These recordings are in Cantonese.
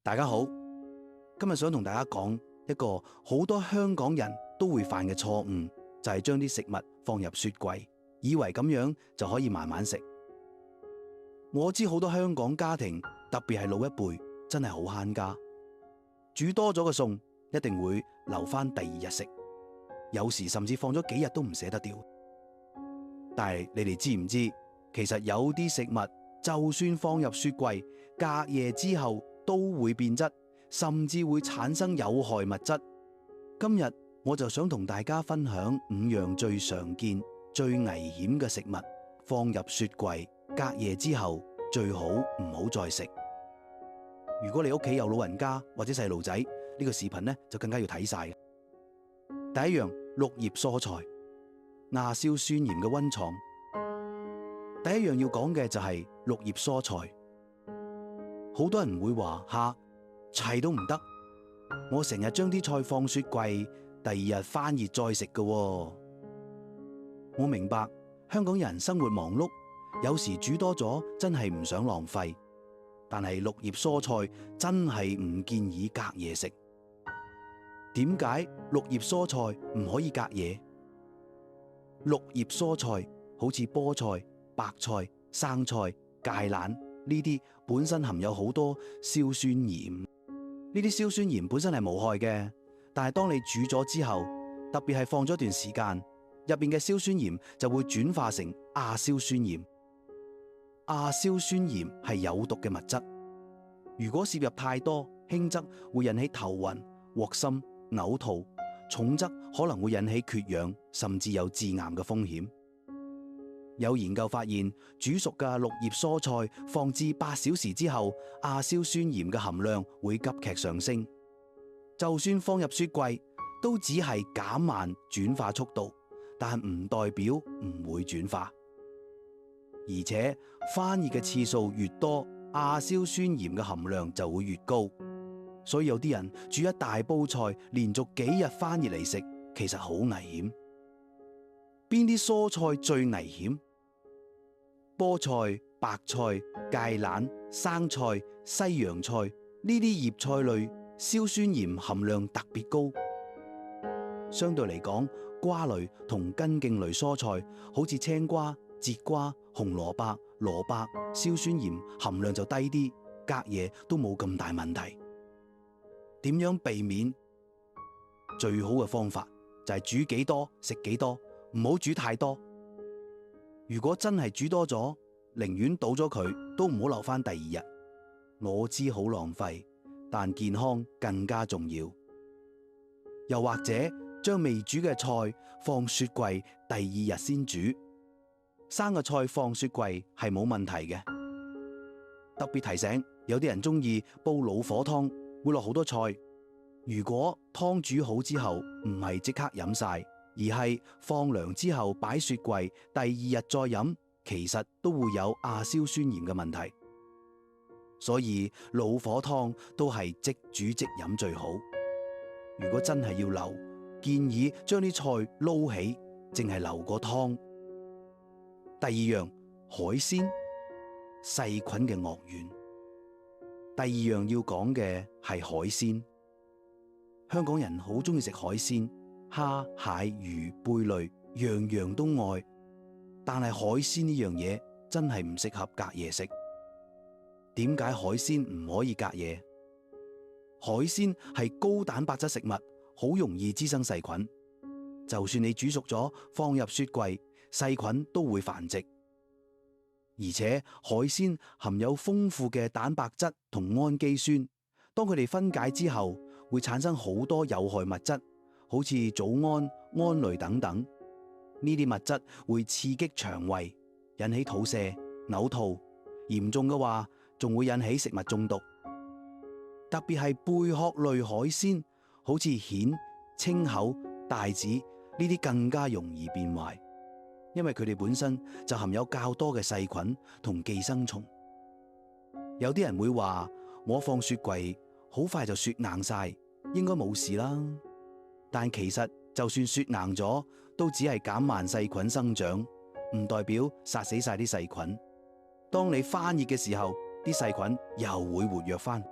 大家好，今日想同大家講一個好多香港人都會犯嘅錯誤，就係將啲食物放入雪櫃，以為咁樣就可以慢慢食。我知好多香港家庭，特別係老一輩，真係好慳家，煮多咗嘅餸一定會留返第二日食，有時甚至放咗幾日都唔捨得掉。但係你哋知唔知，其實有啲食物就算放入雪櫃，隔夜之後都會變質，甚至會產生有害物質。今日我就想同大家分享5樣最常見、最危險嘅食物，放入雪櫃，隔夜之後最好唔好再食。如果你屋企有老人家或者細路仔，呢個視頻呢就更加要睇晒。第一樣，綠葉蔬菜，亞硝酸鹽嘅溫床。第一樣要講嘅就係綠葉蔬菜。好多人會話齊都唔得，我成日將啲菜放雪櫃，第二日翻熱再食㗎喎。我明白香港人生活忙碌，有時煮多咗真係唔想浪費，但係綠葉蔬菜真係唔建議隔夜食。點解綠葉蔬菜唔可以隔夜？綠葉蔬菜好似菠菜、白菜、生菜、芥蘭呢啲本身含有好多硝酸鹽，呢啲硝酸鹽本身係無害嘅，但係當你煮咗之後，特別係放咗段時間，入邊嘅硝酸鹽就會轉化成亞硝酸鹽。亞硝酸鹽係有毒嘅物質，如果攝入太多，輕則會引起頭暈、噁心、嘔吐，重則可能會引起缺氧，甚至有致癌嘅風險。有研究發現，煮熟嘅綠葉蔬菜放置8小時之後，亞硝酸鹽嘅含量會急劇上升。就算放入雪櫃，都只係減慢轉化速度，但唔代表唔會轉化。而且翻熱嘅次數越多，亞硝酸鹽嘅含量就會越高。所以有啲人煮一大煲菜，連續幾日翻熱嚟食，其實好危險。邊啲蔬菜最危險？菠菜、白菜、芥蘭、生菜、西洋菜呢啲葉菜類，硝酸鹽含量特別高。相對嚟講，瓜類同根莖類蔬菜，好似青瓜、節瓜、紅蘿蔔、蘿蔔，硝酸鹽含量就低啲，隔夜都冇咁大問題。點樣避免？最好嘅方法就係煮幾多食幾多，唔好煮太多。如果真係煮多咗，寧願倒咗佢，都唔好留返第二日。我知好浪費，但健康更加重要。又或者將未煮嘅菜放雪櫃，第二日先煮。生嘅菜放雪櫃係冇問題嘅。特別提醒，有啲人中意煲老火湯，會落好多菜。如果湯煮好之後唔係即刻飲晒，而係放涼之後擺雪櫃，第二日再飲，其實都會有亞硝酸鹽嘅問題。所以老火湯都係即煮即飲最好。如果真係要留，建議將啲菜撈起，淨係留個湯。第二樣，海鮮，細菌嘅樂園。第二樣要講嘅係海鮮。香港人好中意食海鮮，蝦、蟹、魚、貝類，樣樣都愛。但係海鮮呢樣嘢真係唔適合隔夜食。點解海鮮唔可以隔夜？海鮮係高蛋白質食物，好容易滋生細菌。就算你煮熟咗，放入雪櫃，細菌都會繁殖。而且海鮮含有豐富嘅蛋白質同氨基酸，當佢哋分解之後，會產生好多有害物質，好似藻胺、胺類等等。呢啲物質會刺激腸胃，引起肚瀉、嘔吐，嚴重嘅話仲會引起食物中毒。特別係貝殼類海鮮，好似蜆、青口、帶子呢啲更加容易變壞，因為佢哋本身就含有較多嘅細菌同寄生蟲。有啲人會話，我放雪櫃好快就雪硬晒，應該冇事啦。但其實就算雪硬咗，都只係減慢細菌生長，唔代表殺死晒啲細菌。當你翻熱嘅時候，啲細菌又會活躍翻。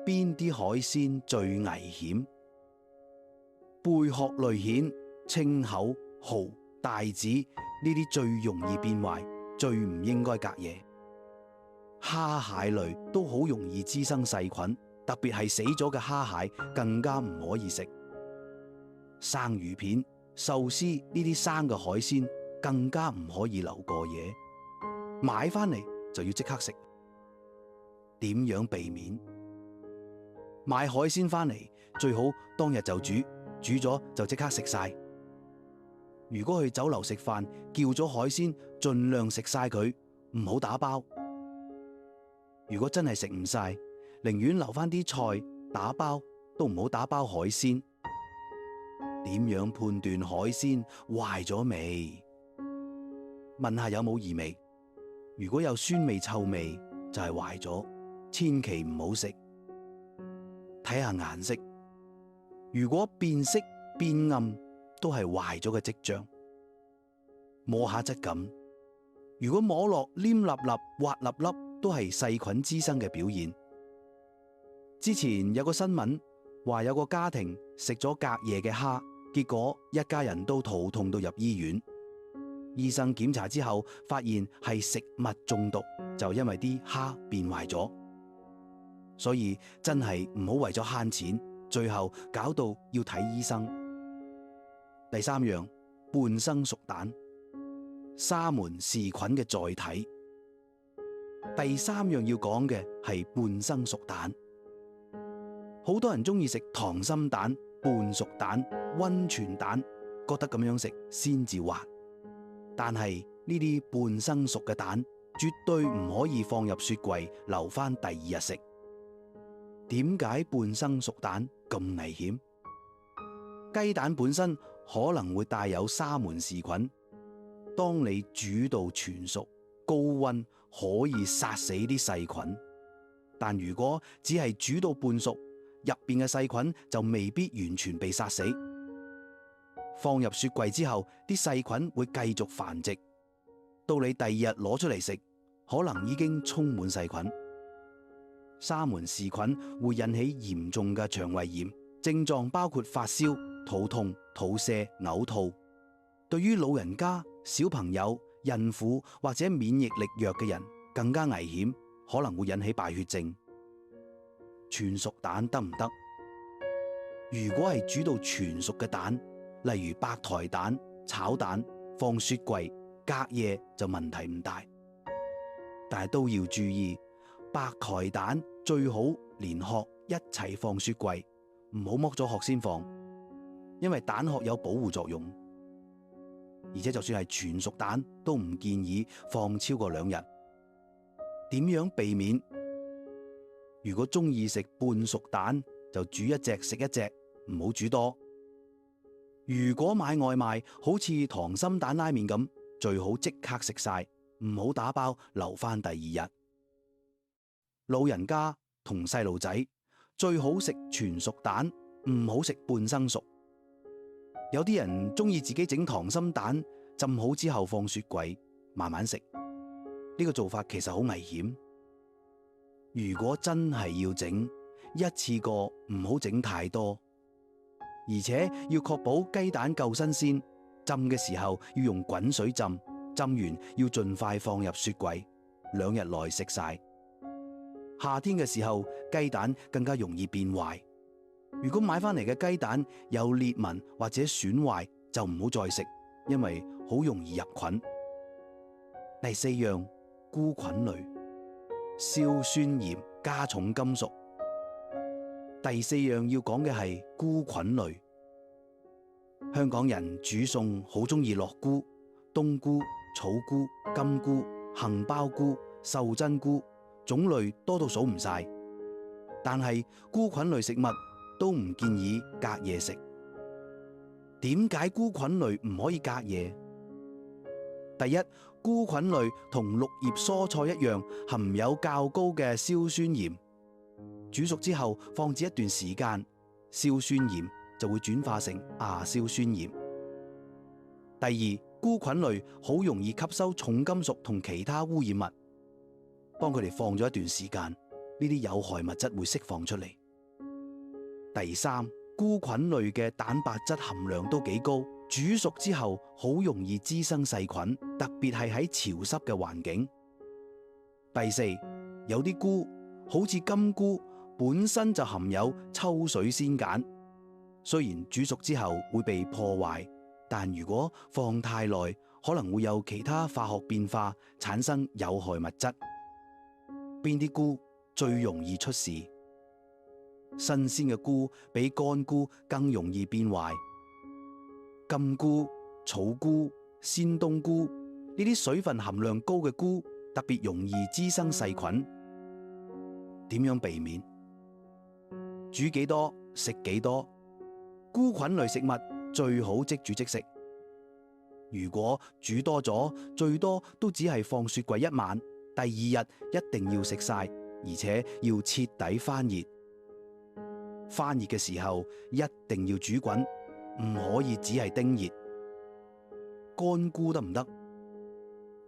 邊啲海鮮最危險？貝殼類蜆、青口、蠔、帶子呢啲最容易變壞，最唔應該隔夜。蝦蟹類都好容易滋生細菌，特別係死咗嘅蝦蟹更加唔可以食。生魚片、壽司呢啲生嘅海鮮更加唔可以留過夜，買返嚟就要即刻食。點樣避免？買海鮮返嚟最好當日就煮，煮咗就即刻食晒。如果去酒樓食飯，叫咗海鮮，盡量食晒佢，唔好打包。如果真係食唔晒，寧願留返啲菜打包，都唔好打包海鮮。點樣判斷海鮮壞咗未？問下有冇異味，如果有酸味臭味就係壞咗，千祈唔好食。睇下顏色，如果變色變暗都係壞咗嘅跡象。摸下質感，如果摸落黏立立滑粒粒都係細菌滋生嘅表現。之前有個新聞話有個家庭食咗隔夜嘅蝦，結果一家人都肚痛到入醫院。醫生檢查之後發現係食物中毒，就因為啲蝦變壞咗。所以真係唔好為咗慳錢，最後搞到要睇醫生。第三樣，半生熟蛋，沙門氏菌嘅載體。第三樣要講嘅係半生熟蛋。好多人中意食溏心蛋、半熟蛋、溫泉蛋，覺得咁樣食先至滑。但係呢啲半生熟嘅蛋絕對唔可以放入雪櫃留返第二日食。點解半生熟蛋咁危險？雞蛋本身可能會帶有沙門氏菌，當你煮到全熟，高溫可以殺死啲細菌。但如果只係煮到半熟，入邊嘅細菌就未必完全被殺死。放入雪櫃之後，啲細菌會繼續繁殖，到你第二日攞出嚟食，可能已經充滿細菌。沙門氏菌會引起嚴重嘅腸胃炎，症狀包括發燒、肚痛、肚瀉、嘔吐。對於老人家、小朋友、孕婦或者免疫力弱嘅人更加危險，可能會引起敗血症。全熟蛋得唔得？如果係煮到全熟嘅蛋，例如白台蛋、炒蛋，放雪櫃隔夜就問題唔大。但係都要注意，白台蛋最好連殼一齊放雪櫃，唔好剝咗殼先放，因為蛋殼有保護作用。而且就算係全熟蛋，都唔建議放超過2日。點樣避免？如果中意食半熟蛋，就煮一隻食一隻，唔好煮多。如果買外賣，好似溏心蛋拉麵咁，最好即刻食晒，唔好打包留返第二日。老人家同細路仔最好食全熟蛋，唔好食半生熟。有啲人中意自己整溏心蛋，浸好之後放雪櫃慢慢食，呢個做法其實好危險。如果真係要整，一次過唔好整太多，而且要確保雞蛋夠新鮮。浸嘅時候要用滾水浸，浸完要盡快放入雪櫃，2日內食晒。夏天嘅時候，雞蛋更加容易變壞。如果買返嚟嘅雞蛋有裂紋或者損壞，就唔好再食，因為好容易入菌。第4樣，菇菌類，硝酸鹽加重金屬。第4樣要講嘅係菇菌類。香港人煮餸好中意落菇，冬菇、草菇、金菇、杏鮑菇、秀珍菇，種類多到數唔晒。但係菇菌類食物都唔建議隔夜食。點解菇菌類唔可以隔夜？第一，菇菌類同綠葉蔬菜一樣，含有較高嘅硝酸鹽。煮熟之後放置一段時間，硝酸鹽就會轉化成亞硝酸鹽。第二，菇菌類好容易吸收重金屬同其他污染物。當佢哋放咗一段時間，呢啲有害物質會釋放出嚟。第三，菇菌類嘅蛋白質含量都幾高，煮熟之後好容易滋生細菌，特別係喺潮濕嘅環境。第四，有啲菇好似金菇本身就含有抽水酰鹼，雖然煮熟之後會被破壞，但如果放太耐，可能會有其他化學變化，產生有害物質。邊啲菇最容易出事？新鮮嘅菇比乾菇更容易變壞。金菇、草菇、鮮冬菇呢啲水分含量高嘅菇，特別容易滋生細菌。點樣避免？煮幾多食幾多。菇菌類食物最好即煮即食。如果煮多咗，最多都只係放雪櫃一晚，第二日一定要食晒，而且要徹底翻熱。翻熱嘅時候一定要煮滾，唔可以只係叮熱。乾菇得唔得？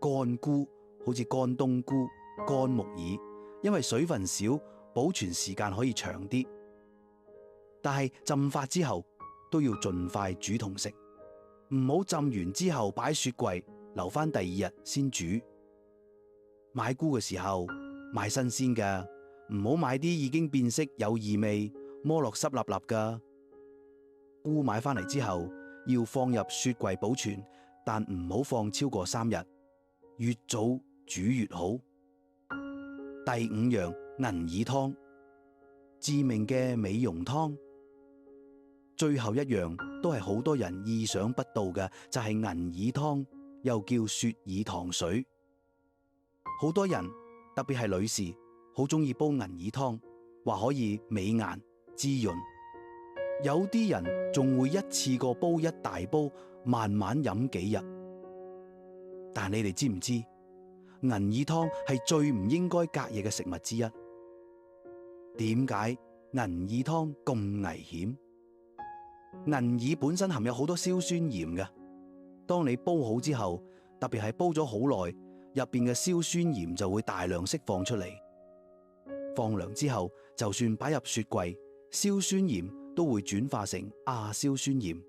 乾菇好似乾冬菇、乾木耳，因為水分少，保存時間可以長啲。但係浸發之後都要盡快煮同食，唔好浸完之後擺雪櫃，留翻第二日先煮。買菇嘅時候買新鮮嘅，唔好買啲已經變色有異味，摸落濕立立噶。菇買翻嚟之後要放入雪櫃保存，但唔好放超過3日，越早煮越好。第五樣，銀耳湯，致命嘅美容湯。最後一樣都係好多人意想不到嘅，就係銀耳湯，又叫雪耳糖水。好多人特別係女士好中意煲銀耳湯，話可以美顏滋潤。有啲人仲會一次過煲一大煲，慢慢飲幾日。但你哋知唔知銀耳湯係最唔應該隔夜嘅食物之一？點解銀耳湯咁危險？銀耳本身含有好多硝酸鹽嘅，當你煲好之後，特別係煲咗好耐，入邊嘅硝酸鹽就會大量釋放出嚟。放涼之後，就算擺入雪櫃，硝酸鹽都會轉化成亞硝酸鹽。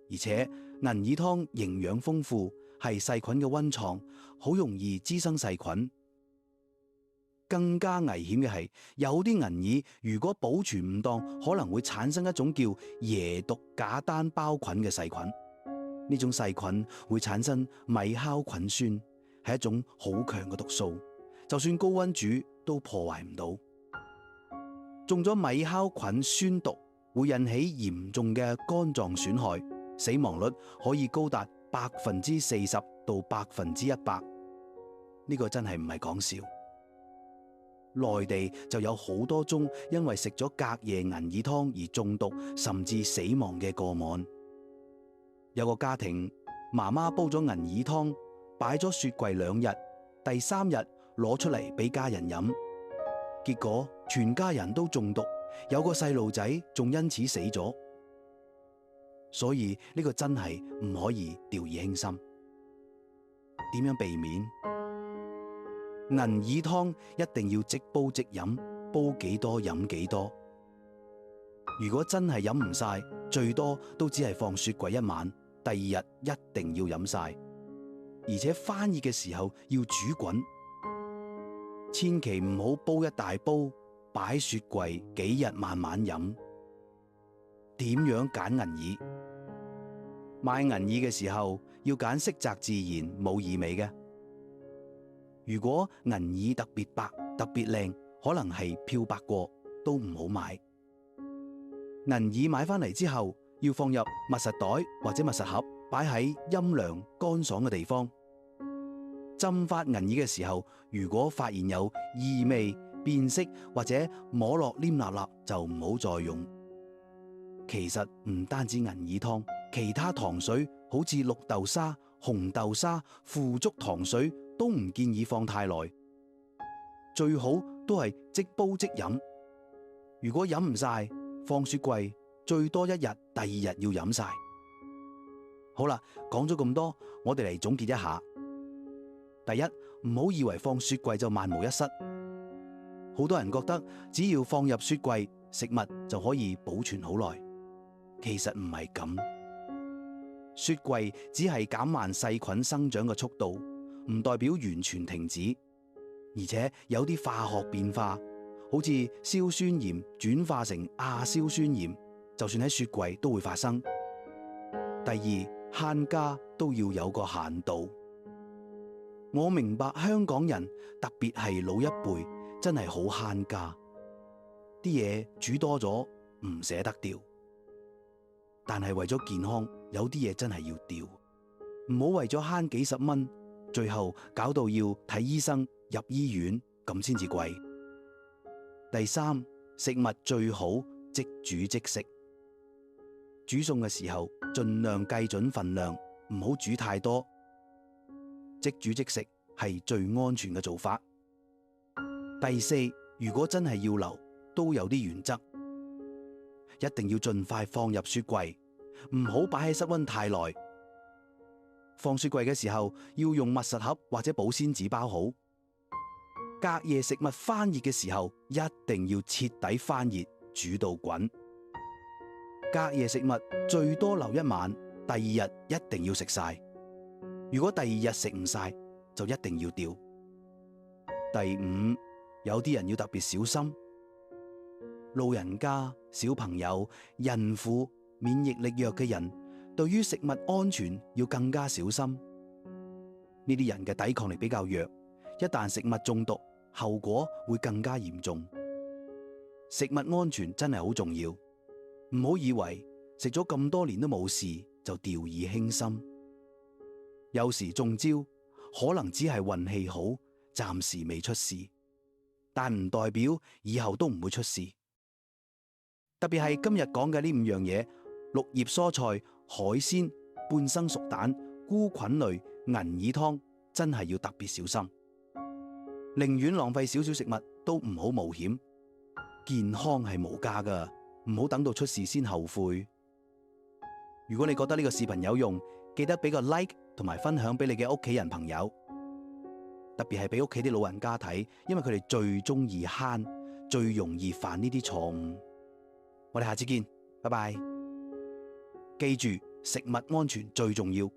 而且銀耳湯營養豐富，係細菌嘅溫床，好容易滋生細菌。更加危險嘅係，有啲銀耳如果保存唔當，可能會產生一種叫椰毒假單胞菌嘅細菌。呢種細菌會產生米酵菌酸，係一種好強嘅毒素，就算高溫煮都破壞唔到。中咗米酵菌酸毒會引起嚴重嘅肝臟損害，死亡率可以高達40%到100%。呢個真係唔係講笑。內地就有好多宗因為食咗隔夜銀耳湯而中毒甚至死亡嘅個案。有個家庭，媽媽煲咗銀耳湯，擺咗雪櫃2日，第3日攞出嚟俾家人飲，結果全家人都中毒，有個細路仔仲因此死咗。所以呢個真係唔可以掉以輕心。點樣避免？銀耳湯一定要即煲即飲，煲幾多飲幾多。如果真係飲唔晒，最多都只係放雪櫃1晚，第2日一定要飲晒。而且翻熱嘅時候要煮滾，千祈唔好煲一大煲，擺雪櫃幾日慢慢飲。點樣揀銀耳？買銀耳嘅時候要揀色澤自然、冇異味嘅。如果銀耳特別白、特別靚，可能係漂白過，都唔好買。銀耳買翻嚟之後，要放入密實袋或者密實盒，擺喺陰涼乾爽嘅地方。浸發銀耳嘅時候，如果發現有異味、變色或者摸落黏立立，就唔好再用。其實唔單止銀耳湯，其他糖水好似綠豆沙、紅豆沙、腐竹糖水都唔建議放太耐，最好都係即煲即飲。如果飲唔晒，放雪櫃最多1日，第2日要飲晒。好啦，講咗咁多，我哋嚟總結一下。第一，唔好以為放雪櫃就萬無一失。好多人覺得只要放入雪櫃，食物就可以保存好耐。其實唔係咁，雪櫃只係減慢細菌生長嘅速度，唔代表完全停止。而且有啲化學變化，好似硝酸鹽轉化成亞硝酸鹽，就算喺雪櫃都會發生。第二，慳家都要有個限度。我明白香港人，特別係老一輩，真係好慳家，啲嘢煮多咗唔捨得掉。但係為咗健康，有啲嘢真係要掉，唔好為咗慳幾十蚊，最後搞到要睇醫生入醫院，咁先至貴。第三，食物最好即煮即食。煮餸嘅時候盡量計準份量，唔好煮太多。即煮即食係最安全嘅做法。第四，如果真係要留，都有啲原則，一定要盡快放入雪櫃，唔好擺喺室溫太耐。放雪櫃嘅時候要用密實盒或者保鮮紙包好。隔夜食物翻熱嘅時候一定要徹底翻熱，煮到滾。隔夜食物最多留一晚，第二日一定要食晒。如果第二日食唔晒，就一定要掉。第五，有啲人要特別小心，老人家、小朋友、孕婦、免疫力弱嘅人，對於食物安全要更加小心。呢啲人嘅抵抗力比較弱，一旦食物中毒，後果會更加嚴重。食物安全真係好重要，唔好以為食咗咁多年都冇事就掉以輕心。有時中招可能只係運氣好，暫時未出事，但唔代表以後都唔會出事。特別係今日講嘅呢5樣嘢：綠葉蔬菜、海鮮、半生熟蛋、菇菌類、銀耳湯，真係要特別小心。寧願浪費少少食物，都唔好冒險。健康係無價㗎，唔好等到出事先後悔。如果你覺得呢個視頻有用，記得俾個 like 同埋分享俾你嘅屋企人朋友，特別係俾屋企啲老人家睇，因為佢哋最中意慳，最容易犯呢啲錯誤。我哋下次見，拜拜。記住，食物安全最重要。